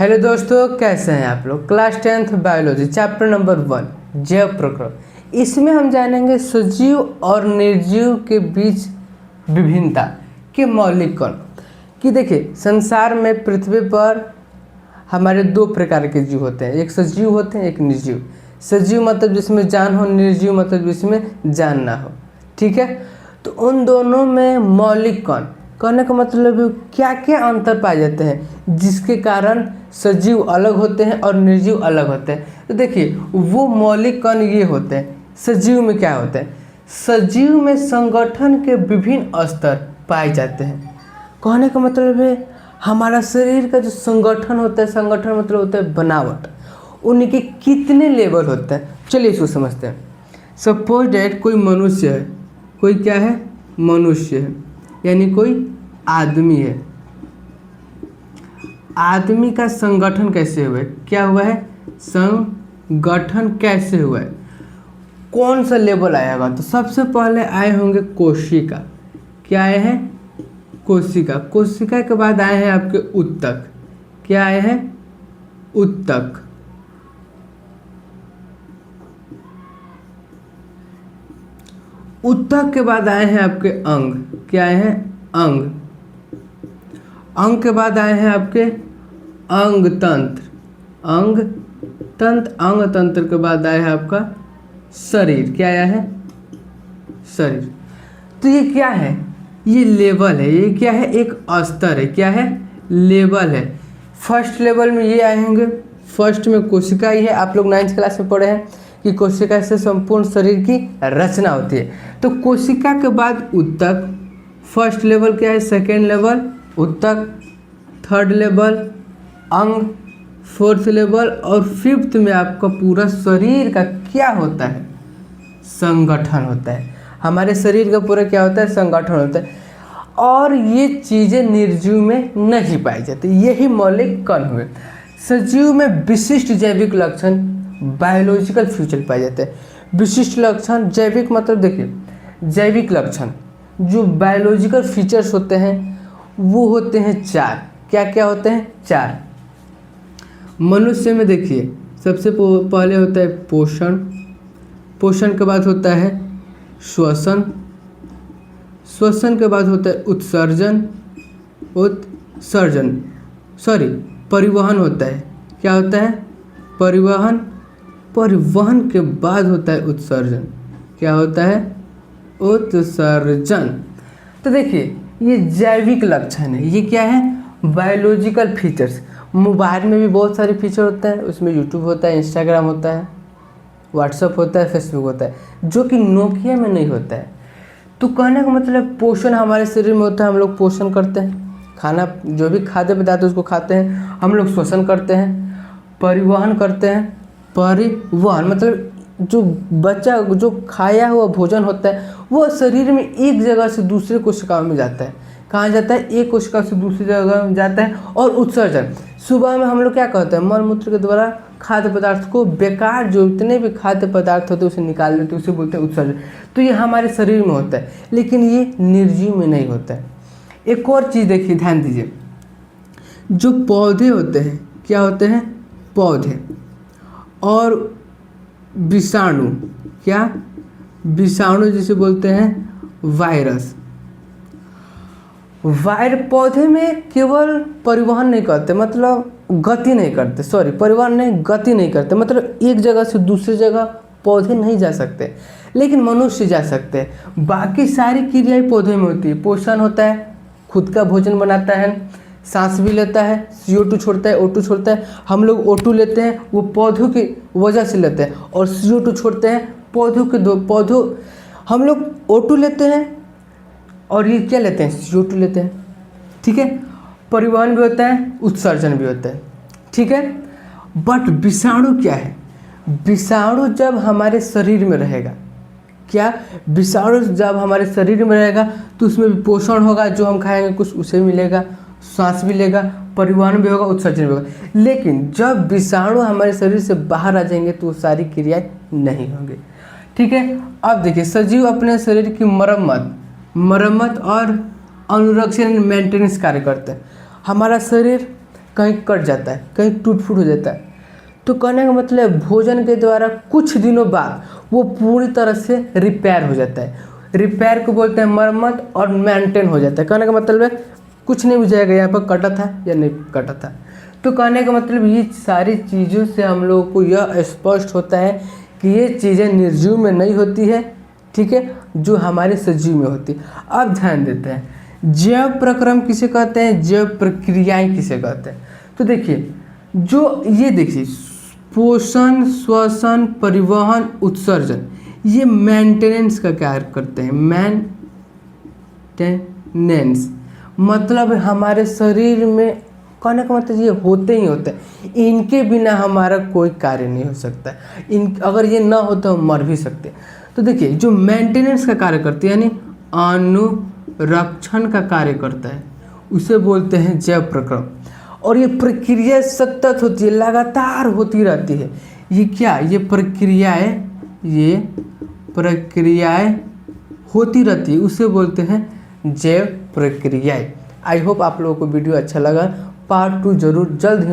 Hello दोस्तों, कैसे हैं आप लोग। Class 10th biology chapter number 1 जैव प्रक्रम। इसमें हम जानेंगे सजीव और निर्जीव के बीच विभिन्नता के मौलिक कण कि देखिए संसार में पृथ्वी पर हमारे दो प्रकार के जीव होते हैं, एक सजीव होते हैं, एक निर्जीव। सजीव मतलब जिसमें जान हो, निर्जीव मतलब जिसमें जान ना हो। ठीक है, तो उन दोनों में मौलिक कण कहने का मतलब क्या क्या अंतर पाए जाते हैं जिसके कारण सजीव अलग होते हैं और निर्जीव अलग होते हैं। तो देखिए वो मौलिक कण ये होते हैं। सजीव में क्या होता है, सजीव में संगठन के विभिन्न स्तर पाए जाते हैं। कहने का मतलब है हमारा शरीर का जो संगठन होता है, संगठन मतलब होता है बनावट, उनके कितने लेवल होते हैं। चलिए इसको समझते हैं। सपोज डैट कोई मनुष्य है, कोई क्या है, मनुष्य है, यानी कोई आदमी है। आदमी का संगठन कैसे हुआ है, क्या हुआ है, संगठन कैसे हुआ है, कौन सा लेवल आया होगा। तो सबसे पहले आए होंगे कोशिका। क्या आए हैं, कोशिका। कोशिका के बाद आए हैं आपके उत्तक। क्या आए हैं, उत्तक। उत्तक के बाद आए हैं आपके अंग। क्या आए हैं, अंग। अंग के बाद आए हैं आपके अंग तंत्र। अंग तंत्र। अंग तंत्र के बाद आया है आपका शरीर। क्या आया है, शरीर। तो ये क्या है, ये लेवल है, ये क्या है, एक स्तर है। क्या है, लेवल है। फर्स्ट लेवल में ये आएंगे। फर्स्ट में कोशिका ही है। आप लोग 9th क्लास में पढ़े हैं कि कोशिका से संपूर्ण शरीर की रचना होती है। तो कोशिका के बाद उत्तक। फर्स्ट लेवल क्या है, सेकेंड लेवल उत्तक, थर्ड लेवल अंग, फोर्थ लेवल और फिफ्थ में आपका पूरा शरीर का क्या होता है, संगठन होता है। हमारे शरीर का पूरा क्या होता है, संगठन होता है। और ये चीज़ें निर्जीव में नहीं पाई जाती। यही मौलिक कण हुए। सजीव में विशिष्ट जैविक लक्षण, बायोलॉजिकल फीचर पाए जाते हैं। विशिष्ट लक्षण, जैविक मतलब देखिए जैविक लक्षण जो बायोलॉजिकल फीचर्स होते हैं वो होते हैं 4। क्या क्या होते हैं, 4। मनुष्य में देखिए सबसे पहले होता है पोषण। पोषण के बाद होता है श्वसन। श्वसन के बाद होता है उत्सर्जन। उत्सर्जन परिवहन होता है। क्या होता है, परिवहन। परिवहन के बाद होता है उत्सर्जन। क्या होता है, उत्सर्जन। तो देखिए ये जैविक लक्षण है। ये क्या है, बायोलॉजिकल फीचर्स। मोबाइल में भी बहुत सारे फीचर होता है, उसमें यूट्यूब होता है, इंस्टाग्राम होता है, व्हाट्सअप होता है, फेसबुक होता है, जो कि नोकिया में नहीं होता है। तो कहने का मतलब पोषण हमारे शरीर में होता है। हम लोग पोषण करते हैं, खाना जो भी खाद्य पदार्थ उसको खाते हैं, हम लोग श्वसन करते हैं, परिवहन करते हैं। परिवहन मतलब जो बच्चा जो खाया हुआ भोजन होता है वो शरीर में एक जगह से दूसरे कोशिकाओं में जाता है। कहाँ जाता है, एक कोशिका से दूसरी जगह में जाता है। और उत्सर्जन, सुबह में हम लोग क्या कहते हैं, मल मूत्र के द्वारा खाद्य पदार्थ को, बेकार जो इतने भी खाद्य पदार्थ होते हैं उसे निकाल देते हैं, उसे बोलते हैं उत्सर्जन। तो ये हमारे शरीर में होता है, लेकिन ये निर्जीव में नहीं होता है। एक और चीज़ देखिए, ध्यान दीजिए, जो पौधे होते हैं, क्या होते हैं, पौधे और विषाणु। क्या, विषाणु जिसे बोलते हैं वायरस। पौधे में केवल परिवहन नहीं करते, मतलब गति नहीं करते, परिवहन नहीं, गति नहीं करते, मतलब एक जगह से दूसरी जगह पौधे नहीं जा सकते, लेकिन मनुष्य जा सकते हैं। बाकी सारी क्रियाएं पौधे में होती है। पोषण होता है, खुद का भोजन बनाता है, सांस भी लेता है, CO2 छोड़ता है, O2 छोड़ता है। हम लोग O2 लेते हैं, वो पौधों की वजह से लेते हैं, और CO2 छोड़ते हैं पौधों। हम लोग O2 लेते हैं और ये क्या लेते हैं, CO2 लेते हैं। ठीक है, परिवहन भी होता है, उत्सर्जन भी होता है। ठीक है, बट विषाणु क्या है, विषाणु जब हमारे शरीर में रहेगा, क्या, विषाणु जब हमारे शरीर में रहेगा तो उसमें भी पोषण होगा, जो हम खाएंगे कुछ उसे मिलेगा, सांस भी लेगा, परिवहन भी होगा, उत्सर्जन भी होगा। लेकिन जब विषाणु हमारे शरीर से बाहर आ जाएंगे तो वो सारी क्रियाएं नहीं होंगी। ठीक है, अब देखिए सजीव अपने शरीर की मरम्मत और अनुरक्षण मेंटेनेंस कार्य करते हैं। हमारा शरीर कहीं कट जाता है, कहीं टूट फूट हो जाता है। तो कहने का मतलब भोजन के द्वारा कुछ दिनों बाद वो पूरी तरह से रिपेयर हो जाता है। रिपेयर को बोलते हैं मरम्मत, और मेंटेन हो जाता है। कहने का मतलब है कुछ नहीं बुझाएगा यहाँ पर कटा था या नहीं कटा था। तो कहने का मतलब ये सारी चीज़ों से हम लोगों को यह स्पष्ट होता है कि ये चीज़ें निर्जीव में नहीं होती है, ठीक है, जो हमारे सजीव में होती है। अब ध्यान देते हैं जैव प्रक्रम किसे कहते हैं, जैव प्रक्रियाएं किसे कहते हैं। तो देखिए जो ये देखिए पोषण, श्वसन, परिवहन, उत्सर्जन, ये मेंटेनेंस का कार्य करते हैं। मेंटेनेंस मतलब हमारे शरीर में कहने का मतलब ये होते ही होते हैं, इनके बिना हमारा कोई कार्य नहीं हो सकता। इन अगर ये ना हो तो हम मर भी सकते हैं। तो देखिए जो मेंटेनेंस का कार्य करती है यानी अनुरक्षण का कार्य करता है, उसे बोलते हैं जैव प्रक्रम। और ये प्रक्रिया सतत होती है, लगातार होती रहती है। ये क्या, ये प्रक्रियाएं होती रहती है, उसे बोलते हैं जैव प्रक्रियाएं। आई होप आप लोगों को वीडियो अच्छा लगा। पार्ट 2 जरूर जल्द ही